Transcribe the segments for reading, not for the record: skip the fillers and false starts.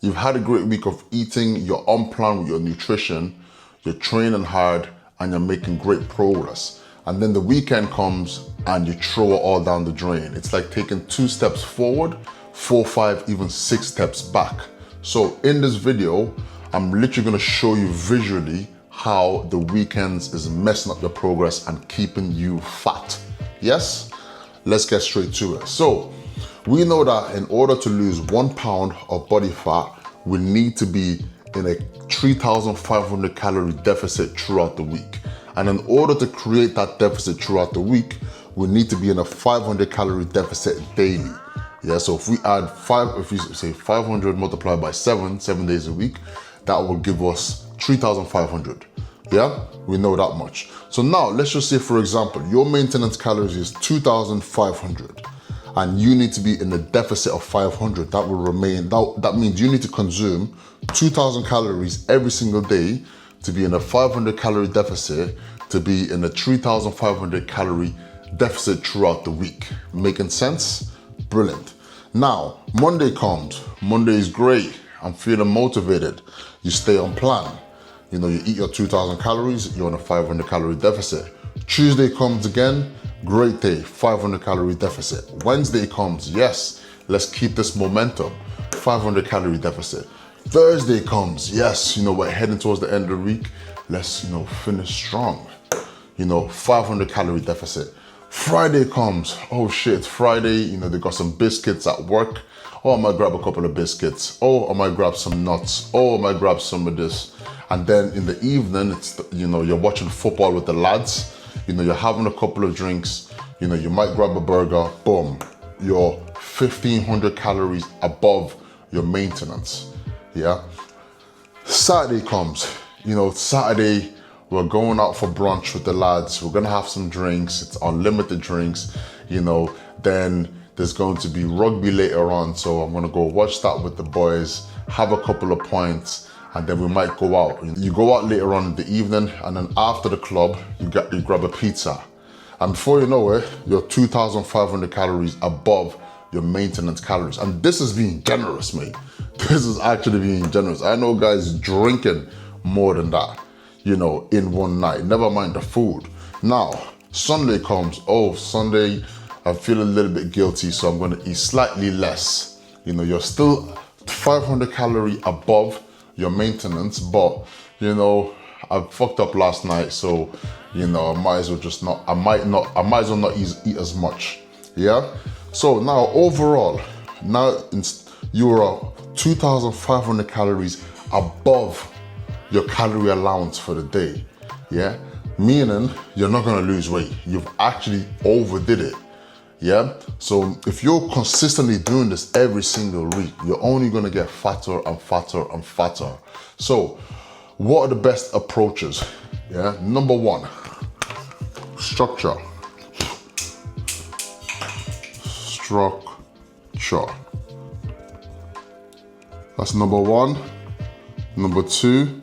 you've had a great week of eating, you're on plan with your nutrition, you're training hard, and you're making great progress. And then the weekend comes and you throw it all down the drain. It's like taking 2 steps forward, 4, 5, even 6 steps back. So in this video, I'm literally gonna show you visually how the weekends is messing up your progress and keeping you fat. Yes? Let's get straight to it. So we know that in order to lose 1 pound of body fat, we need to be in a 3,500 calorie deficit throughout the week. And in order to create that deficit throughout the week, we need to be in a 500 calorie deficit daily. Yeah, so if we add if you say 500 multiplied by 7 days a week, that will give us 3,500. Yeah, we know that much. So now let's just say, for example, your maintenance calories is 2,500 and you need to be in a deficit of 500. That will remain, that means you need to consume 2,000 calories every single day to be in a 500 calorie deficit, to be in a 3,500 calorie deficit throughout the week. Making sense? Brilliant. Now, Monday comes. Monday is great. I'm feeling motivated. You stay on plan. You know, you eat your 2,000 calories, you're on a 500 calorie deficit. Tuesday comes again, great day, 500 calorie deficit. Wednesday comes, yes, let's keep this momentum, 500 calorie deficit. Thursday comes, yes, we're heading towards the end of the week. Let's, finish strong. 500 calorie deficit. Friday comes, oh shit, Friday, they got some biscuits at work. Oh, I might grab a couple of biscuits. Oh, I might grab some nuts. Oh, I might grab some of this. And then in the evening, it's, you're watching football with the lads. You're having a couple of drinks. You might grab a burger. Boom. You're 1,500 calories above your maintenance. Yeah. Saturday comes. Saturday, we're going out for brunch with the lads. We're gonna have some drinks. It's unlimited drinks. Then there's going to be rugby later on. So I'm gonna go watch that with the boys, have a couple of pints, and then we might go out. You go out later on in the evening, and then after the club, you grab a pizza. And before you know it, you're 2,500 calories above your maintenance calories. And this is being generous, mate. This is actually being generous. I know guys drinking more than that, in one night, never mind the food. Now, Sunday comes. Oh, Sunday, I feel a little bit guilty, so I'm gonna eat slightly less. You're still 500 calorie above your maintenance, but I fucked up last night, so I might as well not eat as much. Yeah. So now overall, you're 2,500 calories above your calorie allowance for the day. Yeah, meaning you're not gonna lose weight. You've actually overdid it. Yeah, so if you're consistently doing this every single week, you're only gonna get fatter and fatter and fatter. So what are the best approaches? Yeah, number 1, structure. That's number 1. Number 2,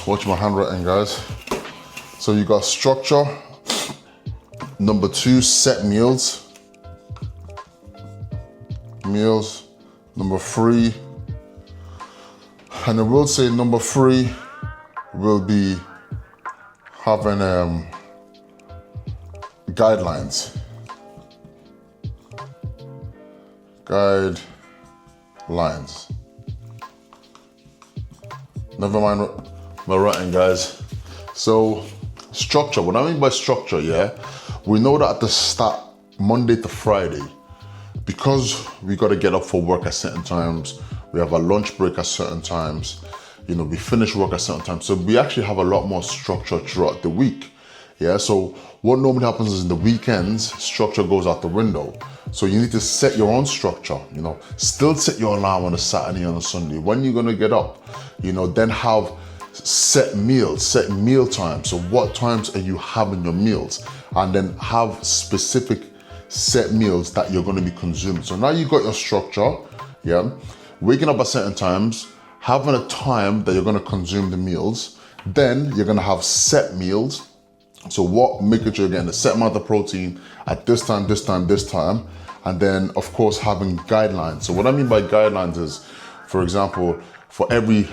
watch my handwriting, guys. So you got structure. Number 2, set meals. Number 3, and I will say number 3 will be having guidelines. Never mind my writing, guys. So structure, what I mean by structure, yeah, we know that at the start, Monday to Friday, because we got to get up for work at certain times, we have a lunch break at certain times, we finish work at certain times. So we actually have a lot more structure throughout the week. Yeah, so what normally happens is in the weekends, structure goes out the window. So you need to set your own structure, still set your alarm on a Saturday and a Sunday. When you're gonna get up, then have set meals, set meal times. So what times are you having your meals? And then have specific set meals that you're gonna be consuming. So now you got your structure, yeah? Waking up at certain times, having a time that you're gonna consume the meals, then you're gonna have set meals. So making sure you're getting a set amount of protein at this time, And then of course having guidelines. So what I mean by guidelines is, for example, for every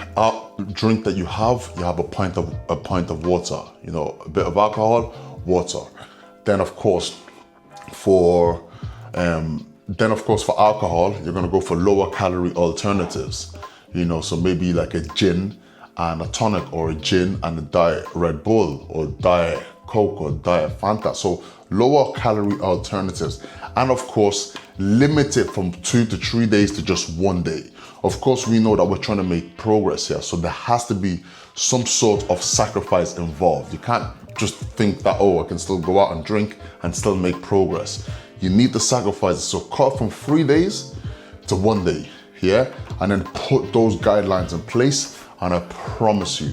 drink that you have a pint of water, you know, a bit of alcohol, water. Then of course for alcohol, you're gonna go for lower calorie alternatives. You know, so maybe like a gin and a tonic, or a gin and a Diet Red Bull, or Diet Coke, or Diet Fanta. So lower calorie alternatives. And of course, limit it from 2 to 3 days to just 1 day. Of course, we know that we're trying to make progress here. So there has to be some sort of sacrifice involved. You can't just think that, oh, I can still go out and drink and still make progress. You need the sacrifices. So cut from 3 days to 1 day, yeah? And then put those guidelines in place, and I promise you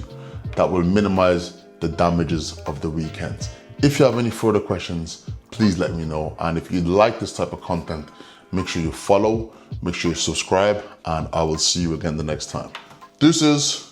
that will minimize the damages of the weekends. If you have any further questions, please let me know. And if you like this type of content, make sure you follow, make sure you subscribe, and I will see you again the next time. Deuces.